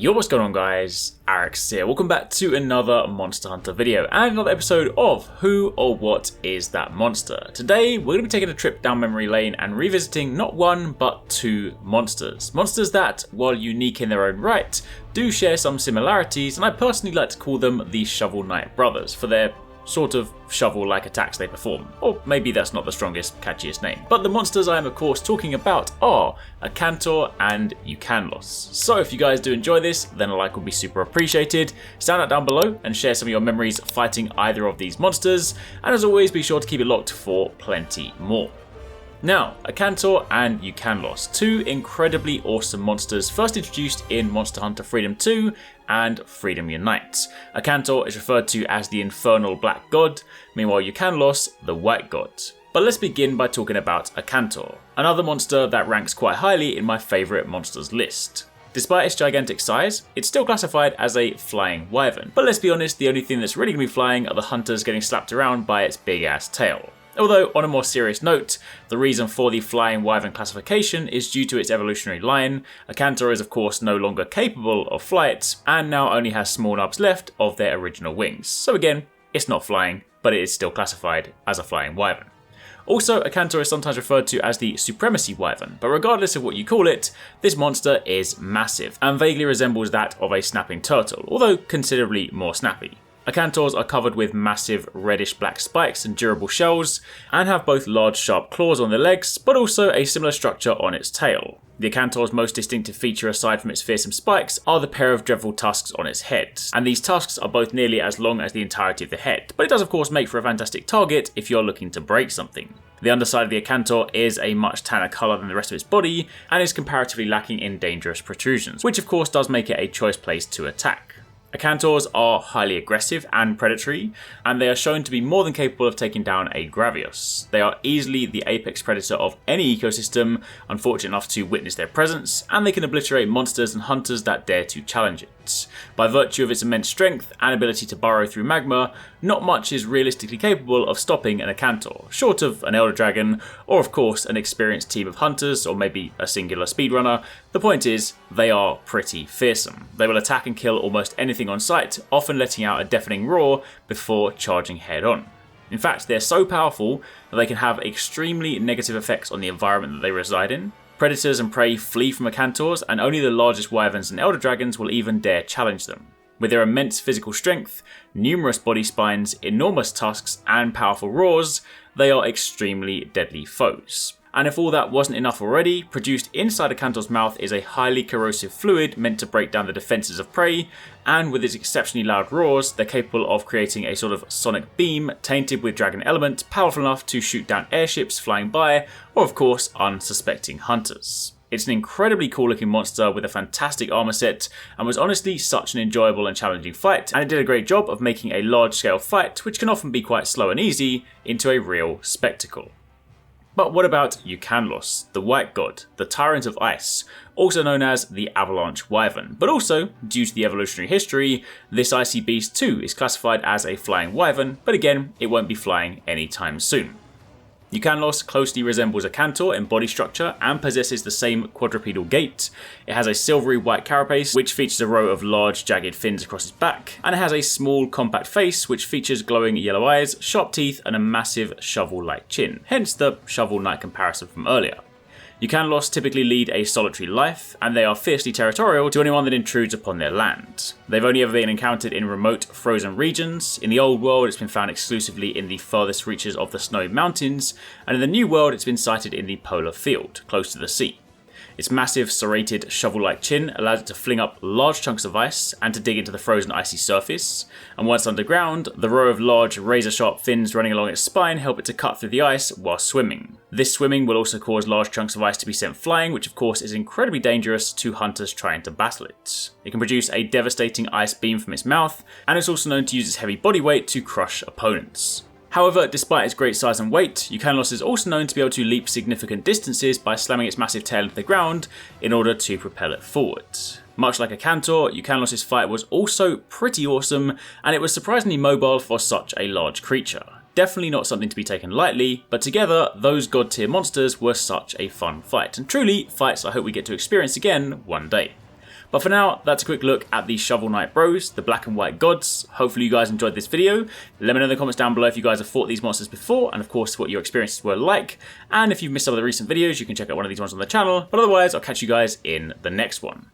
Yo, what's going on guys, AKANTOR here. Welcome back to another Monster Hunter video and another episode of Who or What is That Monster? Today we're going to be taking a trip down memory lane and revisiting not one but two monsters. Monsters that, while unique in their own right, do share some similarities, and I personally like to call them the Shovel Knight brothers for their sort of shovel-like attacks they perform. Or maybe that's not the strongest, catchiest name. But the monsters I am of course talking about are Akantor and Ukanlos. So if you guys do enjoy this, then a like would be super appreciated. Sound out down below and share some of your memories fighting either of these monsters. And as always, be sure to keep it locked for plenty more. Now, Akantor and Ukanlos, two incredibly awesome monsters first introduced in Monster Hunter Freedom 2 and Freedom Unite. Akantor is referred to as the Infernal Black God, meanwhile Ukanlos, the White God. But let's begin by talking about Akantor, another monster that ranks quite highly in my favourite monsters list. Despite its gigantic size, it's still classified as a flying wyvern. But let's be honest, the only thing that's really going to be flying are the hunters getting slapped around by its big ass tail. Although, on a more serious note, the reason for the flying wyvern classification is due to its evolutionary line. Akantor is of course no longer capable of flight, and now only has small nubs left of their original wings. So again, it's not flying, but it is still classified as a flying wyvern. Also, Akantor is sometimes referred to as the Supremacy Wyvern, but regardless of what you call it, this monster is massive, and vaguely resembles that of a snapping turtle, although considerably more snappy. Akantors are covered with massive reddish-black spikes and durable shells, and have both large sharp claws on their legs, but also a similar structure on its tail. The Akantor's most distinctive feature aside from its fearsome spikes are the pair of dreadful tusks on its head, and these tusks are both nearly as long as the entirety of the head, but it does of course make for a fantastic target if you're looking to break something. The underside of the Akantor is a much tanner colour than the rest of its body, and is comparatively lacking in dangerous protrusions, which of course does make it a choice place to attack. Akantors are highly aggressive and predatory, and they are shown to be more than capable of taking down a Gravios. They are easily the apex predator of any ecosystem, unfortunate enough to witness their presence, and they can obliterate monsters and hunters that dare to challenge it. By virtue of its immense strength and ability to burrow through magma, not much is realistically capable of stopping an Akantor, short of an Elder Dragon, or of course an experienced team of hunters, or maybe a singular speedrunner. The point is, they are pretty fearsome. They will attack and kill almost anything on sight, often letting out a deafening roar before charging head on. In fact, they're so powerful that they can have extremely negative effects on the environment that they reside in. Predators and prey flee from Akantors, and only the largest wyverns and elder dragons will even dare challenge them. With their immense physical strength, numerous body spines, enormous tusks, and powerful roars, they are extremely deadly foes. And if all that wasn't enough already, produced inside Akantor's mouth is a highly corrosive fluid meant to break down the defences of prey, and with its exceptionally loud roars, they're capable of creating a sort of sonic beam tainted with dragon element, powerful enough to shoot down airships flying by, or of course unsuspecting hunters. It's an incredibly cool looking monster with a fantastic armor set, and was honestly such an enjoyable and challenging fight, and it did a great job of making a large scale fight, which can often be quite slow and easy, into a real spectacle. But what about Ukanlos, the White God, the Tyrant of Ice, also known as the Avalanche Wyvern, but also, due to the evolutionary history, this icy beast too is classified as a flying wyvern, but again, it won't be flying anytime soon. Ukanlos closely resembles Akantor in body structure and possesses the same quadrupedal gait. It has a silvery white carapace which features a row of large jagged fins across its back, and it has a small compact face which features glowing yellow eyes, sharp teeth, and a massive shovel-like chin, hence the Shovel Knight comparison from earlier. Ukanlos typically lead a solitary life, and they are fiercely territorial to anyone that intrudes upon their land. They've only ever been encountered in remote, frozen regions. In the old world, it's been found exclusively in the furthest reaches of the snowy mountains, and in the new world, it's been sighted in the polar field, close to the sea. Its massive, serrated, shovel-like chin allows it to fling up large chunks of ice and to dig into the frozen icy surface, and once underground, the row of large, razor-sharp fins running along its spine help it to cut through the ice while swimming. This swimming will also cause large chunks of ice to be sent flying, which of course is incredibly dangerous to hunters trying to battle it. It can produce a devastating ice beam from its mouth, and it's also known to use its heavy body weight to crush opponents. However, despite its great size and weight, Ukanlos is also known to be able to leap significant distances by slamming its massive tail into the ground in order to propel it forward. Much like Akantor, Ukanlos' fight was also pretty awesome, and it was surprisingly mobile for such a large creature. Definitely not something to be taken lightly, but together, those god tier monsters were such a fun fight, and truly, fights I hope we get to experience again one day. But for now, that's a quick look at the Shovel Knight Bros, the black and white gods. Hopefully you guys enjoyed this video. Let me know in the comments down below if you guys have fought these monsters before, and of course what your experiences were like. And if you've missed some of the recent videos, you can check out one of these ones on the channel. But otherwise, I'll catch you guys in the next one.